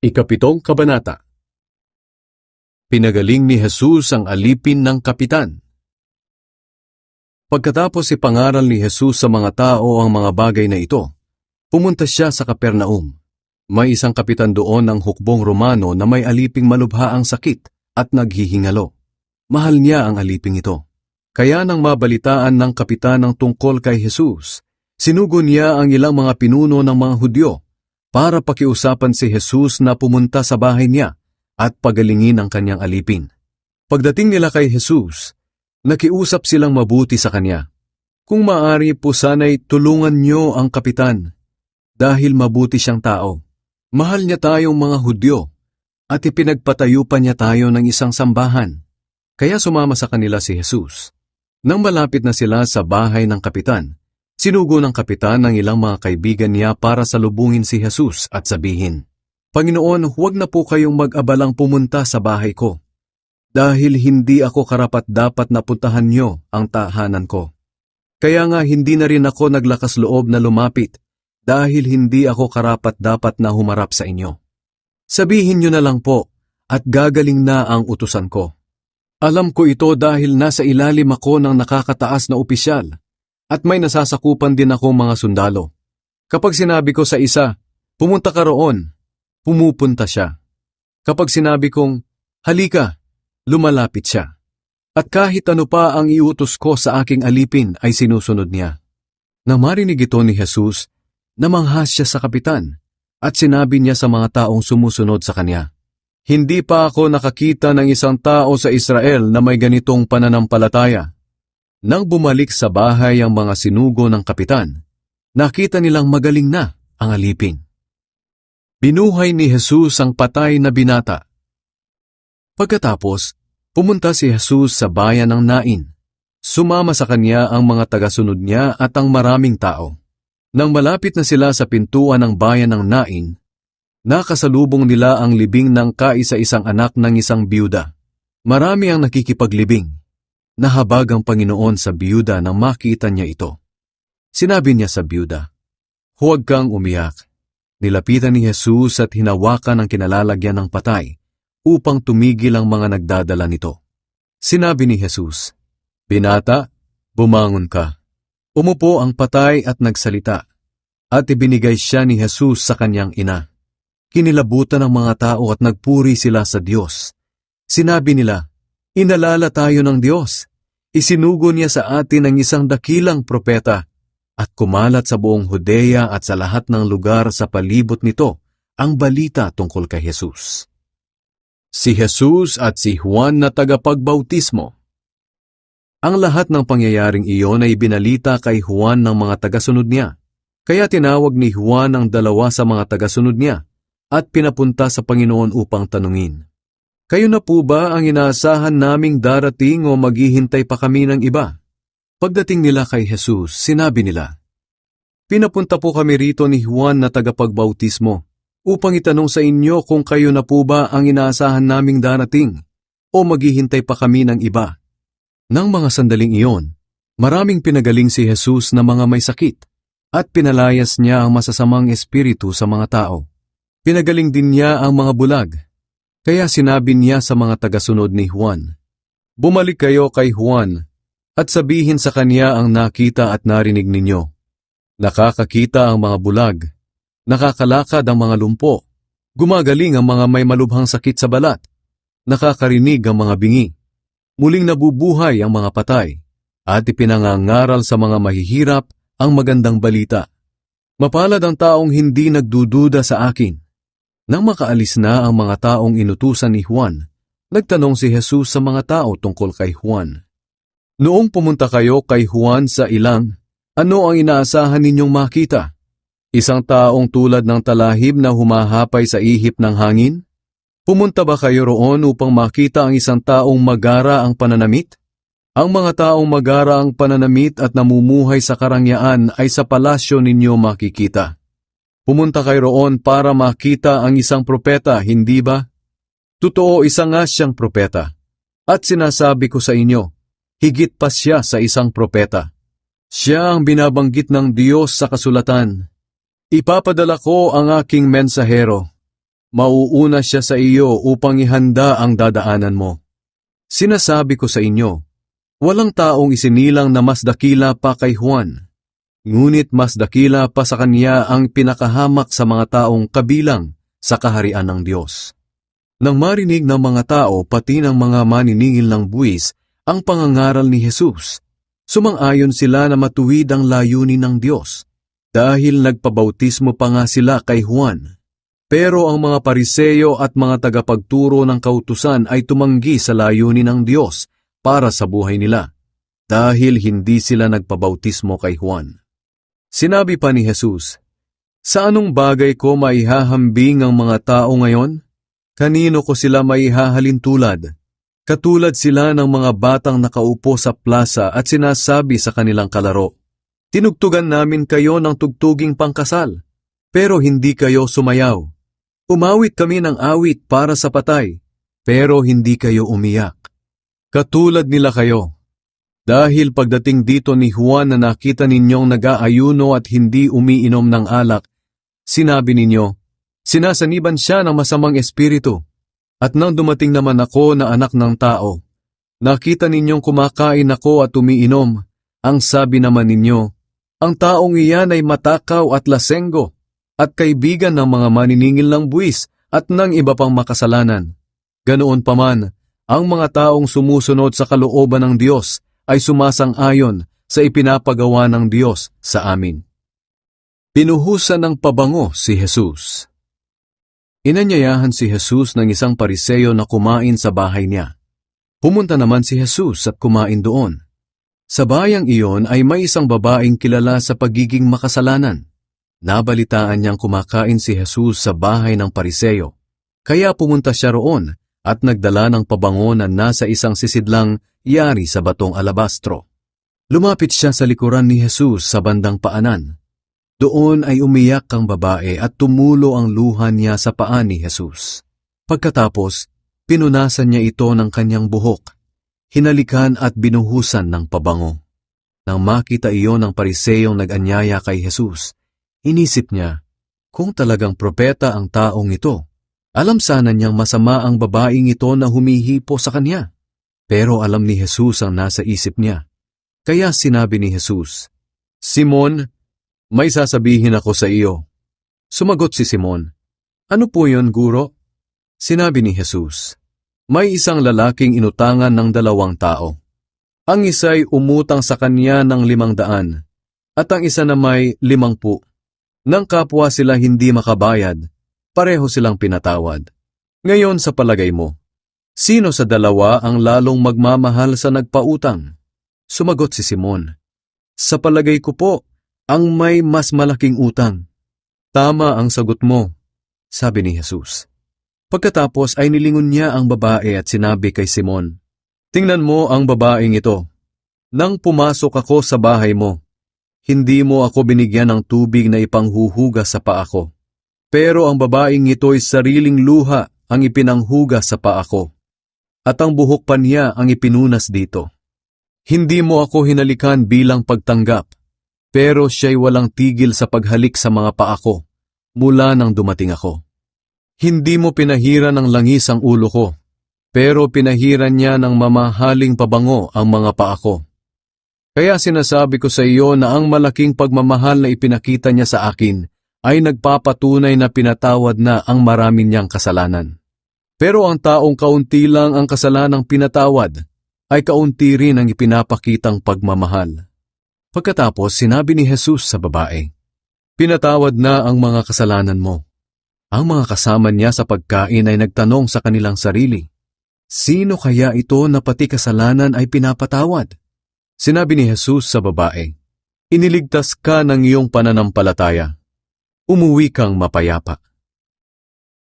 Ikapitong Kabanata. Pinagaling ni Jesus ang alipin ng kapitan. Pagkatapos ipangaral ni Jesus sa mga tao ang mga bagay na ito, pumunta siya sa Capernaum. May isang kapitan doon ng hukbong Romano na may aliping malubha ang sakit at naghihingalo. Mahal niya ang aliping ito. Kaya nang mabalitaan ng kapitan ng tungkol kay Jesus, sinugo niya ang ilang mga pinuno ng mga Hudyo para pakiusapan si Jesus na pumunta sa bahay niya at pagalingin ang kanyang alipin. Pagdating nila kay Jesus, nakiusap silang mabuti sa kanya. Kung maaari po sana'y tulungan niyo ang kapitan dahil mabuti siyang tao. Mahal niya tayong mga Hudyo at ipinagpatayo pa niya tayo ng isang sambahan. Kaya sumama sa kanila si Jesus. Nang malapit na sila sa bahay ng kapitan, sinugo ng kapitan ng ilang mga kaibigan niya para salubungin si Jesus at sabihin, "Panginoon, huwag na po kayong mag-abalang pumunta sa bahay ko, dahil hindi ako karapat-dapat na puntahan niyo ang tahanan ko. Kaya nga hindi na rin ako naglakas loob na lumapit, dahil hindi ako karapat-dapat na humarap sa inyo. Sabihin niyo na lang po, at gagaling na ang utusan ko. Alam ko ito dahil nasa ilalim ako ng nakakataas na opisyal, at may nasasakupan din akong mga sundalo. Kapag sinabi ko sa isa, pumunta ka roon, pumupunta siya. Kapag sinabi kong, halika, lumalapit siya. At kahit ano pa ang iutos ko sa aking alipin ay sinusunod niya." Nang marinig ito ni Jesus, namanghas siya sa kapitan at sinabi niya sa mga taong sumusunod sa kanya, "Hindi pa ako nakakita ng isang tao sa Israel na may ganitong pananampalataya." Nang bumalik sa bahay ang mga sinugo ng kapitan, nakita nilang magaling na ang alipin. Binuhay ni Jesus ang patay na binata. Pagkatapos, pumunta si Jesus sa bayan ng Nain. Sumama sa kanya ang mga tagasunod niya at ang maraming tao. Nang malapit na sila sa pintuan ng bayan ng Nain, nakasalubong nila ang libing ng kaisa-isang anak ng isang biyuda. Marami ang nakikipaglibing. Nahabag ang Panginoon sa biyuda nang makita niya ito. Sinabi niya sa biyuda, "Huwag kang umiyak." Nilapitan ni Jesus at hinawakan ang kinalalagyan ng patay upang tumigil ang mga nagdadala nito. Sinabi ni Jesus, "Binata, bumangon ka." Umupo ang patay at nagsalita, at ibinigay siya ni Jesus sa kanyang ina. Kinilabutan ng mga tao at nagpuri sila sa Diyos. Sinabi nila, "Inalala tayo ng Diyos. Isinugo niya sa atin ang isang dakilang propeta," at kumalat sa buong Judea at sa lahat ng lugar sa palibot nito ang balita tungkol kay Jesus. Si Jesus at si Juan na tagapagbautismo. Ang lahat ng pangyayaring iyon ay binalita kay Juan ng mga tagasunod niya. Kaya tinawag ni Juan ang dalawa sa mga tagasunod niya at pinapunta sa Panginoon upang tanungin, "Kayo na po ba ang inaasahan naming darating o maghihintay pa kami ng iba?" Pagdating nila kay Jesus, sinabi nila, "Pinapunta po kami rito ni Juan na tagapagbautismo upang itanong sa inyo kung kayo na po ba ang inaasahan naming darating o maghihintay pa kami ng iba." Nang mga sandaling iyon, maraming pinagaling si Jesus na mga may sakit at pinalayas niya ang masasamang espiritu sa mga tao. Pinagaling din niya ang mga bulag. Kaya sinabi niya sa mga tagasunod ni Juan, "Bumalik kayo kay Juan at sabihin sa kanya ang nakita at narinig ninyo. Nakakakita ang mga bulag, nakakalakad ang mga lumpo, gumagaling ang mga may malubhang sakit sa balat, nakakarinig ang mga bingi, muling nabubuhay ang mga patay, at ipinangangaral sa mga mahihirap ang magandang balita. Mapalad ang taong hindi nagdududa sa akin." Nang makaalis na ang mga taong inutusan ni Juan, nagtanong si Jesus sa mga tao tungkol kay Juan, "Noong pumunta kayo kay Juan sa ilang, ano ang inaasahan ninyong makita? Isang taong tulad ng talahib na humahapay sa ihip ng hangin? Pumunta ba kayo roon upang makita ang isang taong magara ang pananamit? Ang mga taong magara ang pananamit at namumuhay sa karangyaan ay sa palasyo ninyo makikita. Pumunta kayo roon para makita ang isang propeta, hindi ba? Totoo, isa nga siyang propeta. At sinasabi ko sa inyo, higit pa siya sa isang propeta. Siya ang binabanggit ng Diyos sa kasulatan. Ipapadala ko ang aking mensahero. Mauuna siya sa iyo upang ihanda ang dadaanan mo. Sinasabi ko sa inyo, walang taong isinilang na mas dakila pa kay Juan, ngunit mas dakila pa sa kanya ang pinakahamak sa mga taong kabilang sa kaharian ng Diyos. Nang marinig ng mga tao pati ng mga maniningil ng buwis ang pangangaral ni Jesus, sumang-ayon sila na matuwid ang layunin ng Diyos, dahil nagpabautismo pa nga sila kay Juan. Pero ang mga Pariseyo at mga tagapagturo ng kautusan ay tumanggi sa layunin ng Diyos para sa buhay nila, dahil hindi sila nagpabautismo kay Juan. Sinabi pa ni Jesus, "Sa anong bagay ko maihahambing ang mga tao ngayon? Kanino ko sila maihahalin tulad? Katulad sila ng mga batang nakaupo sa plaza at sinasabi sa kanilang kalaro, 'Tinugtugan namin kayo ng tugtuging pangkasal, pero hindi kayo sumayaw. Umawit kami ng awit para sa patay, pero hindi kayo umiyak.' Katulad nila kayo. Dahil pagdating dito ni Juan na nakita ninyong nag-aayuno at hindi umiinom ng alak, sinabi ninyo, 'Sinasaniban siya ng masamang espiritu.' At nang dumating naman ako na anak ng tao, nakita ninyong kumakain ako at umiinom, ang sabi naman ninyo, 'Ang taong iyan ay matakaw at lasenggo, at kaibigan ng mga maniningil ng buwis at ng iba pang makasalanan.' Ganoon paman, ang mga taong sumusunod sa kalooban ng Diyos ay sumasang-ayon sa ipinapagawa ng Diyos sa amin." Pinuhusan ng pabango si Jesus. Inanyayahan si Jesus ng isang Pariseyo na kumain sa bahay niya. Pumunta naman si Jesus at kumain doon. Sa bayang iyon ay may isang babaeng kilala sa pagiging makasalanan. Nabalitaan niyang kumakain si Jesus sa bahay ng Pariseyo, kaya pumunta siya roon at nagdala ng pabango na nasa isang sisidlang yari sa batong alabastro. Lumapit siya sa likuran ni Jesus sa bandang paanan. Doon ay umiyak ang babae at tumulo ang luha niya sa paa ni Jesus. Pagkatapos, pinunasan niya ito ng kanyang buhok, hinalikan at binuhusan ng pabango. Nang makita iyon ng Pariseyong nag-anyaya kay Jesus, inisip niya, kung talagang propeta ang taong ito, alam sana niyang masama ang babaeng ito na humihipo sa kanya. Pero alam ni Jesus ang nasa isip niya. Kaya sinabi ni Jesus, "Simon, may sasabihin ako sa iyo." Sumagot si Simon, "Ano po yun, Guro?" Sinabi ni Jesus, "May isang lalaking inutangan ng 2 tao. Ang isa'y umutang sa kanya ng 500, at ang isa na may 50. Nang kapwa sila hindi makabayad, pareho silang pinatawad. Ngayon sa palagay mo, sino sa 2 ang lalong magmamahal sa nagpautang?" Sumagot si Simon, "Sa palagay ko po, ang may mas malaking utang." "Tama ang sagot mo," sabi ni Jesus. Pagkatapos ay nilingon niya ang babae at sinabi kay Simon, "Tingnan mo ang babaeng ito. Nang pumasok ako sa bahay mo, hindi mo ako binigyan ng tubig na ipanghuhugas sa paa ko. Pero ang babaeng ito'y sariling luha ang ipinanghugas sa paa ko, at ang buhok pa niya ang ipinunas dito. Hindi mo ako hinalikan bilang pagtanggap, pero siya'y walang tigil sa paghalik sa mga paa ko mula nang dumating ako. Hindi mo pinahiran ng langis ang ulo ko, pero pinahiran niya ng mamahaling pabango ang mga paa ko. Kaya sinasabi ko sa iyo na ang malaking pagmamahal na ipinakita niya sa akin ay nagpapatunay na pinatawad na ang marami niyang kasalanan. Pero ang taong kaunti lang ang kasalanang pinatawad, ay kaunti rin ang ipinapakitang pagmamahal." Pagkatapos sinabi ni Jesus sa babae, "Pinatawad na ang mga kasalanan mo." Ang mga kasama niya sa pagkain ay nagtanong sa kanilang sarili, "Sino kaya ito na pati kasalanan ay pinapatawad?" Sinabi ni Jesus sa babae, "Iniligtas ka ng iyong pananampalataya. Umuwi kang mapayapa."